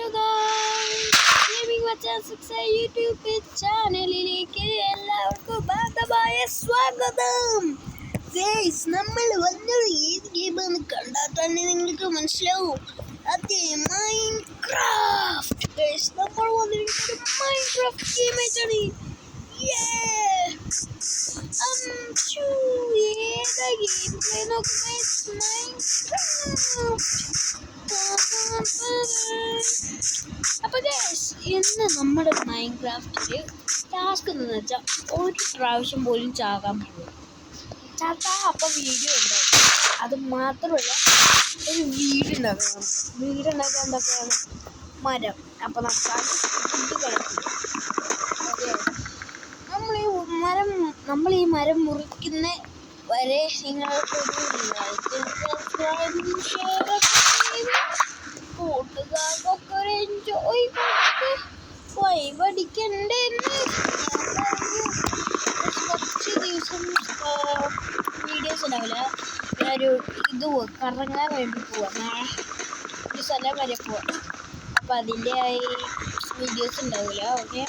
Hello gaming മച്ചാൻസ് YouTube ചാനലിലേക്ക് എല്ലാവർക്കും ഭാഗമായ സ്വാഗതം. നമ്മൾ വന്നത് ഏത് ഗെയിമാണെന്ന് കണ്ടാൽ തന്നെ നിങ്ങൾക്ക് മനസ്സിലാവും. അത് മൈൻക്രാഫ്റ്റ്. നമ്മൾ വന്നിരിക്കുന്നത് മൈൻക്രാഫ്റ്റ് ഗെയിമായിട്ടാണ്. ഏതാ ഗെയിം പ്ലേ നോക്കുക. അപ്പൊ ഇന്ന് നമ്മുടെ മൈൻക്രാഫ്റ്റില് ടാസ്ക് എന്ന് വെച്ചാൽ ഒരു പ്രാവശ്യം പോലും ചാകാൻ പോകും. ചാത്താ അപ്പൊ വീഡിയോ ഉണ്ടാവും. അത് മാത്രമല്ല ഒരു വീടുണ്ടാക്കണം. വീടുണ്ടാക്കാൻ എന്തൊക്കെയാണ് മരം. അപ്പൊ നമുക്ക് നമ്മൾ ഈ മരം മുറിക്കുന്ന വരെ നിങ്ങൾക്കൊരു കൂട്ടുകാർക്കൊക്കെ ഒരു എൻജോയ് വൈബടിക്കണ്ടെന്ന് കുറച്ച് ദിവസം വീഡിയോസ് ഉണ്ടാവില്ല. ഒരു ഇത് കറങ്ങാൻ വേണ്ടി പോവാം. ഒരു സ്ഥലം വരെ പോവാം. അപ്പം അതിൻ്റെ വീഡിയോസ് ഉണ്ടാവില്ല. ഓക്കെ,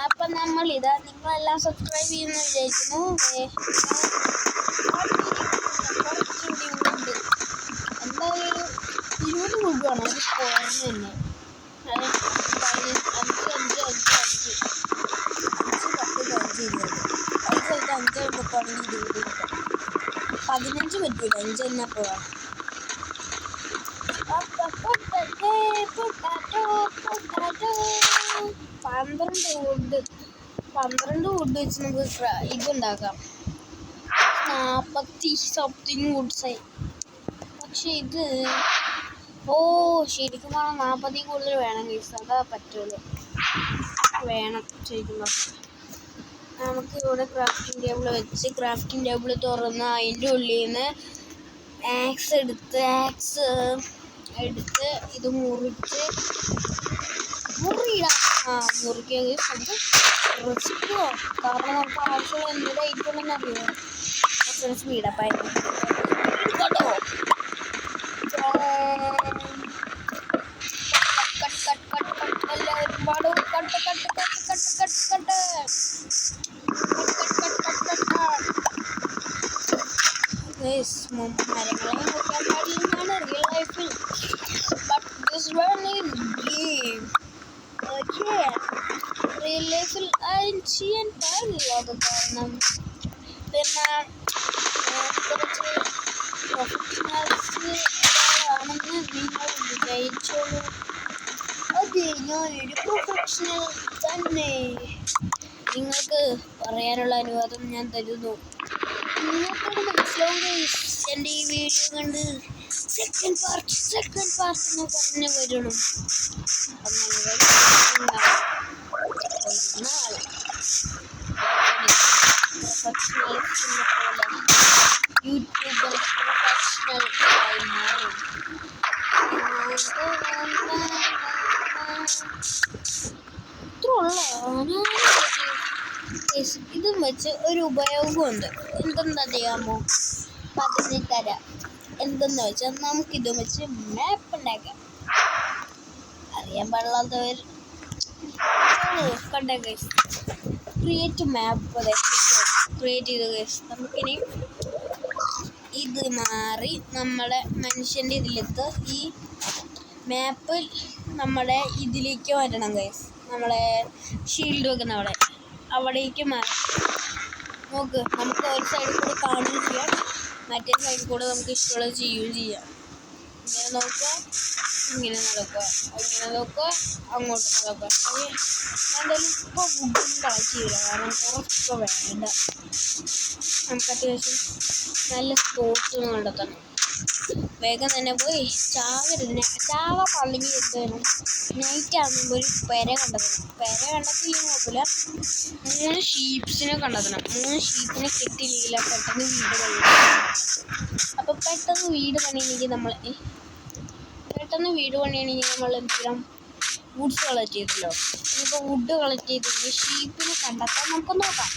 അപ്പം നമ്മളിതാ നിങ്ങളെല്ലാം സബ്സ്ക്രൈബ് ചെയ്യുമെന്ന് വിചാരിക്കുന്നു. കുറച്ചുകൂടി ഉണ്ട്. എന്തായാലും 20 രൂപയാണ് ഒരു സ്കോറിന് തന്നെ. അത് 15 പറ്റൂല. 5 തന്നെ പോവാം. 12 വുഡ് വെച്ച് നമുക്ക് ഇതുണ്ടാക്കാം. 40 സംതിങ് വുഡ്സായി. പക്ഷെ ഇത് ശരിക്കും പറഞ്ഞാൽ 40 കൂടുതൽ വേണം ഗൈസ്. അതാ പറ്റുള്ളൂ. വേണം ശരിക്കും പറഞ്ഞാൽ. നമുക്ക് ഇവിടെ ക്രാഫ്റ്റിംഗ് ടേബിൾ വെച്ച് ക്രാഫ്റ്റിംഗ് ടേബിൾ തുറന്ന് അതിൻ്റെ ഉള്ളിൽ നിന്ന് ആക്സ് എടുത്ത് ഇത് മുറിച്ച് മുറിക്കുക. അത് റിസ്ക്കോ, കാരണം നമുക്ക് ആവശ്യമുള്ള എന്തെങ്കിലും ഐറ്റം അറിയാം. സ്പീഡപ്പായിരുന്നു കേട്ടോ. എല്ലാവരും പാടും മരങ്ങളെ നോക്കാൻ പാടില്ലെന്നാണ് റിയൽ ലൈഫിൽ. But this one is game. Real ലൈഫിൽ ചെയ്യാൻ പാടില്ല. അത് കാരണം പിന്നെ കുറച്ച് പ്രൊഫഷണൽസ് ആണെന്ന് നിങ്ങൾ വിചാരിച്ചോളൂ. അതെ, ഞാനൊരു പ്രൊഫഷണൽ തന്നെ. നിങ്ങൾക്ക് പറയാനുള്ള അനുവാദം ഞാൻ തരുന്നു. നിങ്ങൾക്കത് മനസ്സിലാവും. എൻ്റെ ഈ വീഡിയോ കണ്ട് സെക്കൻഡ് പാർട്ട് എന്ന് പറഞ്ഞു വരണം. പ്രൊഫഷണൽസിനെ പോലെ യൂട്യൂബർ പ്രൊഫഷണൽ ആയി മാറും. ഇതും വെച്ച് ഒരു ഉപയോഗമുണ്ട്. എന്തെന്ന് അറിയാമോ? പതിന് തരാം. എന്തെന്ന് വെച്ചാൽ നമുക്കിതും വെച്ച് മാപ്പ് ഉണ്ടാക്കാം. അറിയാൻ പാടില്ലാത്തവർ കണ്ട ഗൈസ്. ക്രിയേറ്റ് മാപ്പ് ക്രിയേറ്റ് ചെയ്ത ഗൈസ്. നമുക്കിനി ഇത് മാറി നമ്മുടെ മനുഷ്യൻ്റെ ഇതിലെത്ത് ഈ മാപ്പ് നമ്മുടെ ഇതിലേക്ക് മാറ്റണം ഗൈസ്. നമ്മളെ ഷീൽഡ് വെക്കുന്ന അവിടേക്ക് മാറി നോക്ക്. നമുക്ക് ഒരു സൈഡിൽ കൂടെ കാണുകയും ചെയ്യാം, മറ്റേ സൈഡിൽ കൂടെ നമുക്ക് ഇഷ്ടമുള്ളത് ചെയ്യുകയും ചെയ്യാം. ഇങ്ങനെ നോക്കുക, ഇങ്ങനെ നടക്കുക, ഇങ്ങനെ നോക്കുക, അങ്ങോട്ട് നടക്കുക. ഞാൻ എന്തായാലും ഇപ്പോൾ ഫുഡൊന്നും കളക്ട് ചെയ്യില്ല, കാരണം കുറച്ചൊക്കെ വേണ്ട. നമുക്ക് അത്യാവശ്യം നല്ല സ്പോട്ട് കണ്ടെത്തണം. വേഗം തന്നെ പോയി ചാവ പള്ളിക്ക് എത്തണം. നൈറ്റ് ആകുമ്പോൾ ഒരു പെര കണ്ടെത്തണം. കണ്ടെത്തിയില്ലെങ്കിൽ കുഴപ്പമില്ല. 3 ഷീപ്സിനെ കണ്ടെത്തണം. 3 ഷീപ്പിനെ കെട്ടിയില്ലെങ്കിൽ പെട്ടെന്ന് വീട് പണിയണം. അപ്പോൾ പെട്ടെന്ന് വീട് പണിയണമെങ്കിൽ നമ്മൾ എന്ത് ചെയ്യണം? വുഡ്സ് കളക്ട് ചെയ്തല്ലോ. ഇനിയിപ്പോൾ വുഡ് കളക്ട് ചെയ്തിട്ട് ഷീപ്പിനെ കണ്ടെത്താൻ നമുക്ക് നോക്കാം.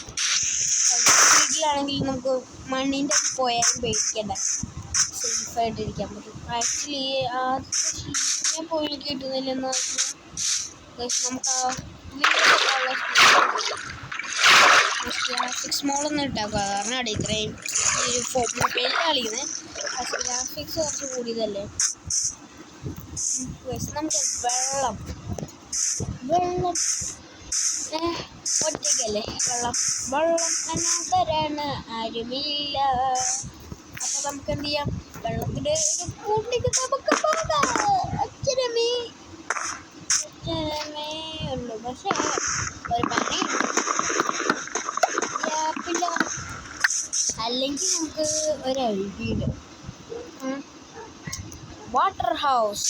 വീട്ടിലാണെങ്കിൽ നമുക്ക് മണ്ണിൻ്റെ പോയാലും പേടിക്കണ്ട. സേഫ് ആയിട്ടിരിക്കാൻ പറ്റും. ആക്ച്വലി ആദ്യത്തെ പോയി കിട്ടുന്നില്ലെന്ന് പറഞ്ഞാൽ നമുക്ക് ഗ്രാഫിക്സ് മോഡൊന്നും ഇട്ടാക്കുക. കാരണം അവിടെ ഇത്രയും ഈ മൊബൈലിൽ കളിക്കുന്നത് ഗ്രാഫിക്സ് കുറച്ച് കൂടിയതല്ലേ. നമുക്ക് വെള്ളം ഒറ്റയ്ക്കല്ലേ വെള്ളം അനാഥരാണ് ആരുമില്ല. അപ്പൊ നമുക്ക് എന്ത് ചെയ്യാം, വെള്ളത്തിന്റെ ഒരു കൂട്ടിക്ക് നമുക്ക് പോകാം. അച്ഛനമേ ഉള്ളു. പക്ഷേ ഒരു പണിയുണ്ട്, ഗ്യാപ്പില്ല. അല്ലെങ്കിൽ നമുക്ക് ഒരു idea water house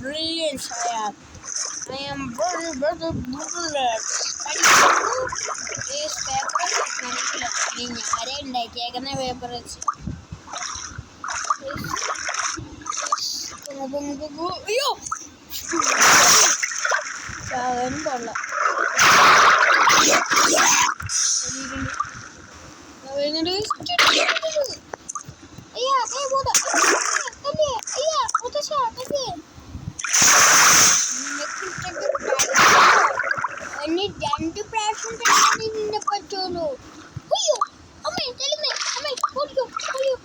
brilliance. I am very bullet. ഞാനേ ഉണ്ടാക്കിയേക്കുന്ന പേപ്പർ വെച്ച് അയ്യോ സാധനം കൊള്ളാം. രണ്ട് പ്രാവശ്യം നിന്നെ പറ്റുള്ളൂ. അയ്യോ അമ്മേ ചെല്ലുന്നേ, അമ്മേ ഓടിക്കോ അയ്യോ.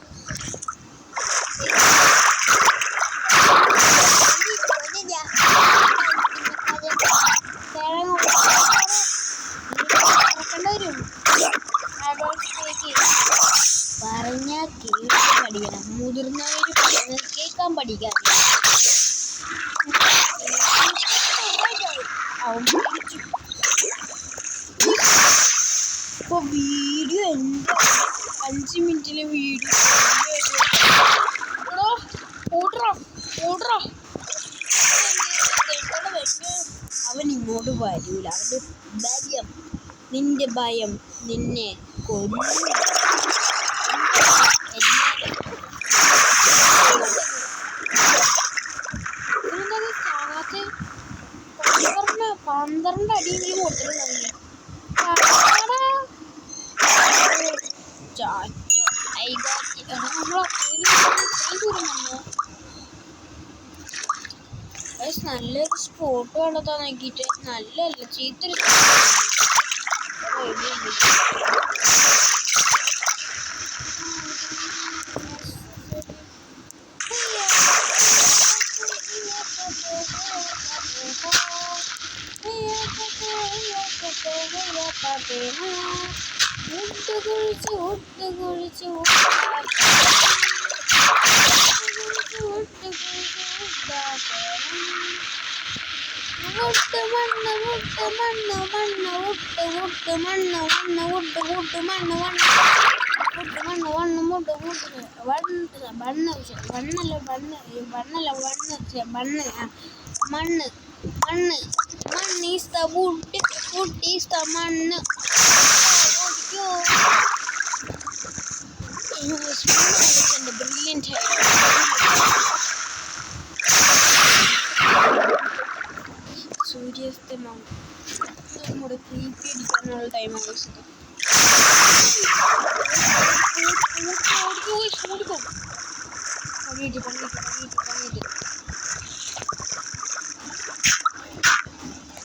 പറഞ്ഞാൽ കേൾക്കാൻ പഠിക്കണം. മുതിർന്നവര് പറയുന്നത് കേൾക്കാൻ പഠിക്കാൻ. ഇപ്പൊ വീഡിയോ എന്താ 5 മിനിറ്റിലെ വീഡിയോ അവൻ ഇങ്ങോട്ട് വരൂല. അവന്റെ ഭയം, നിന്റെ ഭയം നിന്നെ കൊല്ലും. പന്ത്രണ്ട് അടിയിൽ കൊടുത്തിട്ടുണ്ടാവില്ല. നല്ലൊരു സ്പോട്ട് കണ്ടെത്താൻ നോക്കിയിട്ട് നല്ലല്ല ചീത്തൊരു ബ്രില്യന്റ്. സൂര്യാസ്തമം നമ്മുടെ ക്രീപ്പി അടിക്കാനുള്ള ടൈം ആവശ്യം.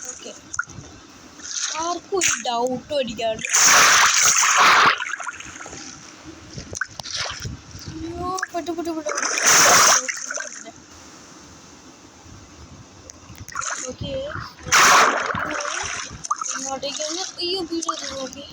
ഓക്കെ, ആർക്കും ഒരു ഡൗട്ടും അടിക്കാണ്ട്. അയ്യോ പെട്ടു. ഓക്കെ ഇങ്ങോട്ടേക്കാണ്. അയ്യോ വീഡിയോ ഓക്കെ.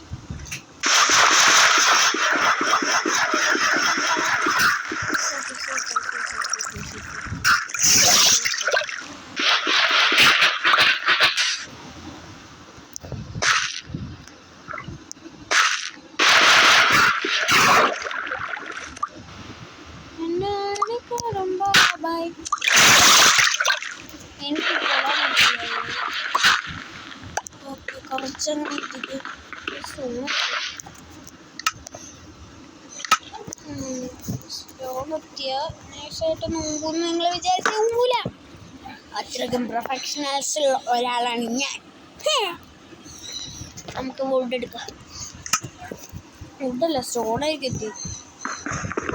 എനിക്ക് കുറച്ചങ്ങനെ ഇട്ടിട്ട് സ്റ്റോണെത്തിയ നൈസായിട്ട് നോക്കുമെന്ന് നിങ്ങൾ വിചാരിച്ച് നോക്കൂല. അത്രയ്ക്കും പ്രൊഫഷണൽസ് ഒരാളാണ് ഞാൻ. നമുക്ക് വുഡ് എടുക്കാം. വുഡല്ല സ്റ്റോണായിരിക്കും എത്തി.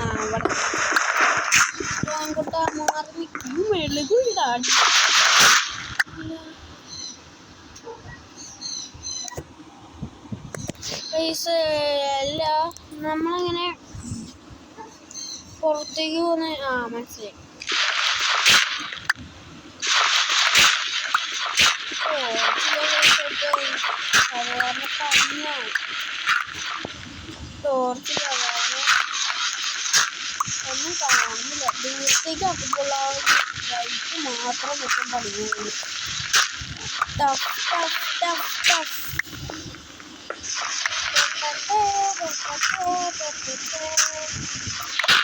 അവിടെ ആൺകുട്ടാ മാറി നിൽക്കും മെഴുകുണ്ടാടി അല്ല നമ്മളിങ്ങനെ പുറത്തേക്ക് പോകുന്ന മനസ്സിലായി. സാധാരണ പനിയാണ് ടോർച്ച് സാധാരണ ഒന്നും കാണുന്നില്ല. ദൂരത്തേക്ക് ആക്കുമ്പോൾ ആ ഒരു ലൈറ്റ് മാത്രം വെക്കാൻ പഠിക്കുന്നു. ടഫ് ടഫ് ടഫ് ടഫ്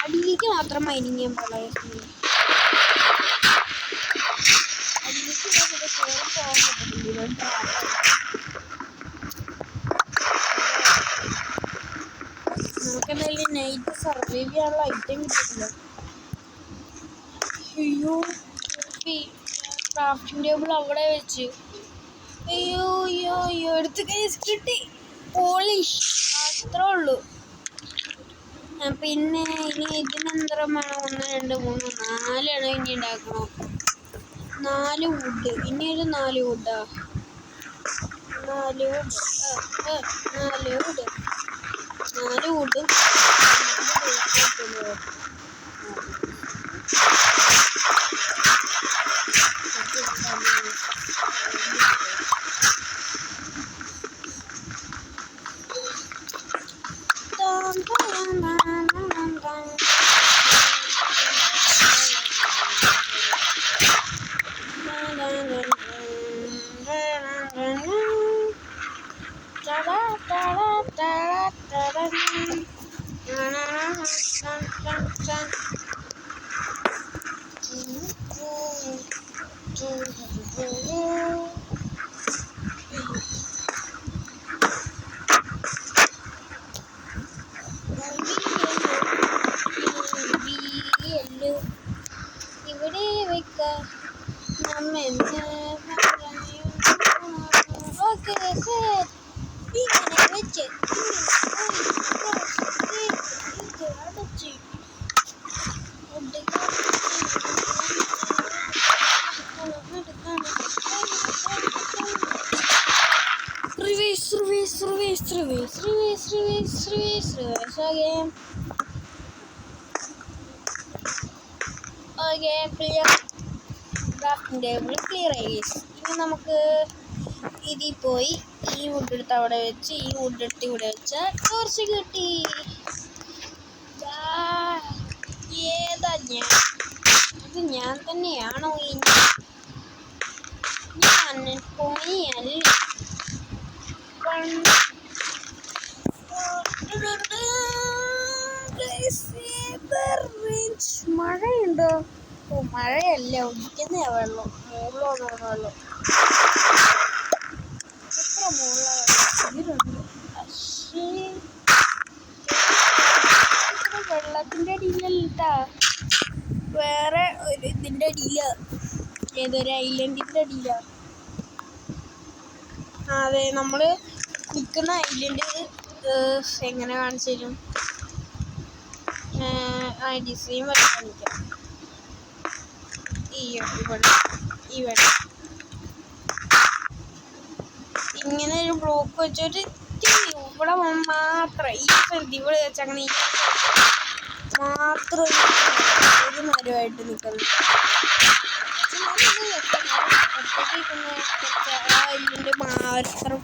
അടിയിലേക്ക് മാത്രം മൈനിങ് ചെയ്യാൻ പാടില്ല. അടിയിലേക്ക് കയറി പോകാൻ പറ്റുന്നില്ല. നമുക്കെന്തായാലും നൈറ്റ് സർവൈവ് ചെയ്യാനുള്ള ഐറ്റം കിട്ടിയിട്ടില്ല. അയ്യോ ക്രാഫ്റ്റിംഗ് ടേബിൾ അവിടെ വെച്ച് അയ്യോ അയ്യോ അയ്യോ എടുത്ത് കിട്ടി. പോളിഷ് അത്രേ ഉള്ളൂ. പിന്നെ ഇനി ഇതിനെന്തരം വേണം? 1 2 3 4 ഇനി ഉണ്ടാക്കണം. 4 വുഡ്. ഇനിയൊരു 4 വുഡാ. 4 വുഡ് 4 വുഡ് 4 വുഡും ഇവിടെ വെക്ക ഓക്കെ ഇങ്ങനെ വെച്ച് അടച്ച് again. Okay, clear. Crafting table clear ആയി. ഇനി നമുക്ക് ഇതിൽ പോയി ഈ വുഡ് എടുത്ത് അവിടെ വെച്ച് ഈ വുഡ് എടുത്ത് ഇവിടെ വെച്ച ടോർച്ച് കിട്ടി. ഏതാ ഇത് ഞാൻ തന്നെയാണോ? ഞാൻ പോയല്ലേ മഴയുണ്ടോ? ഓ മഴയല്ല, ഒഴിക്കുന്ന വെള്ളം. മുകളിലോ വെള്ളം എത്ര മുകളിലുണ്ട്. വെള്ളത്തിന്റെ അടിയിലല്ലാ, വേറെ ഒരു ഇതിന്റെ അടിയില, ഏതൊരു ഐലൻഡിന്റെ അടിയില. അതെ, നമ്മള് നിൽക്കുന്ന ഐലൻഡ് എങ്ങനെ കാണിച്ചു തരും? ഡിസൈൻ വരെ കാണിക്കാം. ഇവിടെ ഇങ്ങനെ ഒരു ബ്ലോക്ക് വെച്ചിട്ട് ഇവിടെ മാത്രം ഈ സ്ഥലത്ത് ഇവിടെ വെച്ച് അങ്ങനെ ഈ മാത്രം ഒരു മരമായിട്ട് നിൽക്കുന്നു. ഇതിൻ്റെ മാത്രം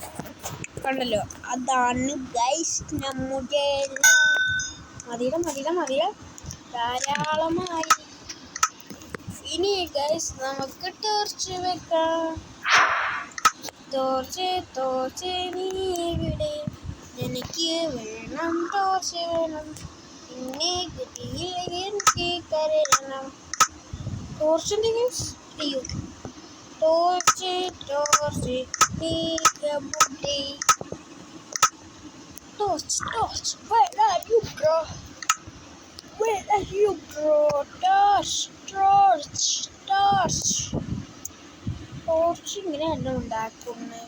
കണ്ടല്ലോ, അതാണ് ഗൈസ് നമ്മുടെ. മതിയ ധാരാളമായി. ഇനി ഗൈസ് നമുക്ക് ടോർച്ച് വെക്കാം. ടോർച്ച് നീ ഇവിടെ, എനിക്ക് വേണം ടോർച്ച് വേണം, പിന്നെ കിട്ടിയില്ലെങ്കിൽ എനിക്ക് കരയണം. ടോർച്ചിൻ്റെ ഗൈസ് അയ്യോ torch where are you bro? Torch ഇങ്ങനെയല്ല ഉണ്ടാക്കുന്നത്.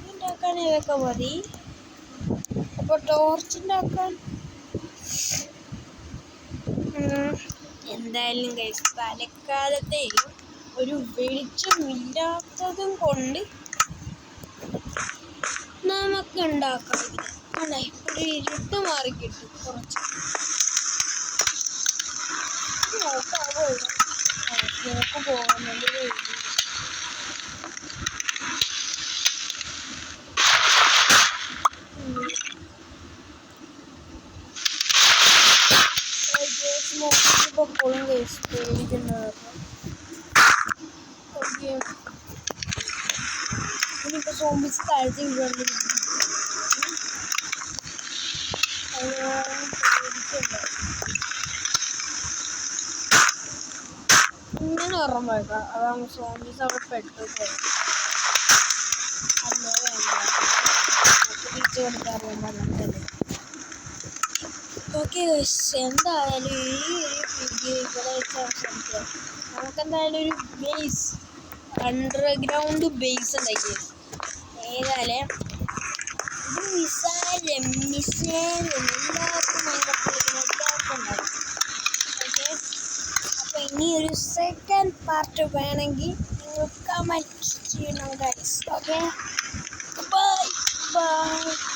ഉണ്ടാക്കാൻ ഇതൊക്കെ മതി. അപ്പോൾ ടോർച്ച് ഉണ്ടാക്കാൻ എന്തായാലും ഗൈസ് തലക്കാലത്തെയും ഒരു വെളിച്ചമില്ലാത്തതും കൊണ്ട് നമുക്ക് ഉണ്ടാക്കാം. അല്ലേ, ഒരു ഇരുട്ട് മാറി കിട്ടും കുറച്ച്. നോക്കാവോ നോക്ക് പോകുന്നത് പൊക്കോളും ഗൈസ് പേടിക്കുന്നത്. ഓക്കെ, ഇനിയിപ്പോൾ സോംബീസ് താഴത്തേക്ക് പേടിക്കണ്ട. ഇങ്ങനെ ഓർമ്മ വെക്കാം, അതാകുമ്പോൾ സോംബീസ് അവിടെ പെട്ടു പോകും. അല്ലേ വേണ്ട തിരിച്ചു കൊടുക്കാറുണ്ട് അങ്ങനത്തെ. ഓക്കെ ഗൈസ്, എന്തായാലും ഈ ഒരു വീഡിയോ ഇവിടെ വെച്ച് അവസാനിക്കാം. നമുക്കെന്തായാലും ഒരു ബേസ്, അണ്ടർഗ്രൗണ്ട് ബേസ് ഉണ്ടാക്കി. ഏതായാലും ഇത് മിസൈലും എല്ലാവർക്കും എല്ലാവർക്കും ഉണ്ടാകും. ഓക്കെ, അപ്പോൾ ഇനി ഒരു സെക്കൻഡ് പാർട്ട് വേണമെങ്കിൽ നിങ്ങൾ കമൻറ്റ് ചെയ്യണം ഗൈസ്. Okay, bye bye.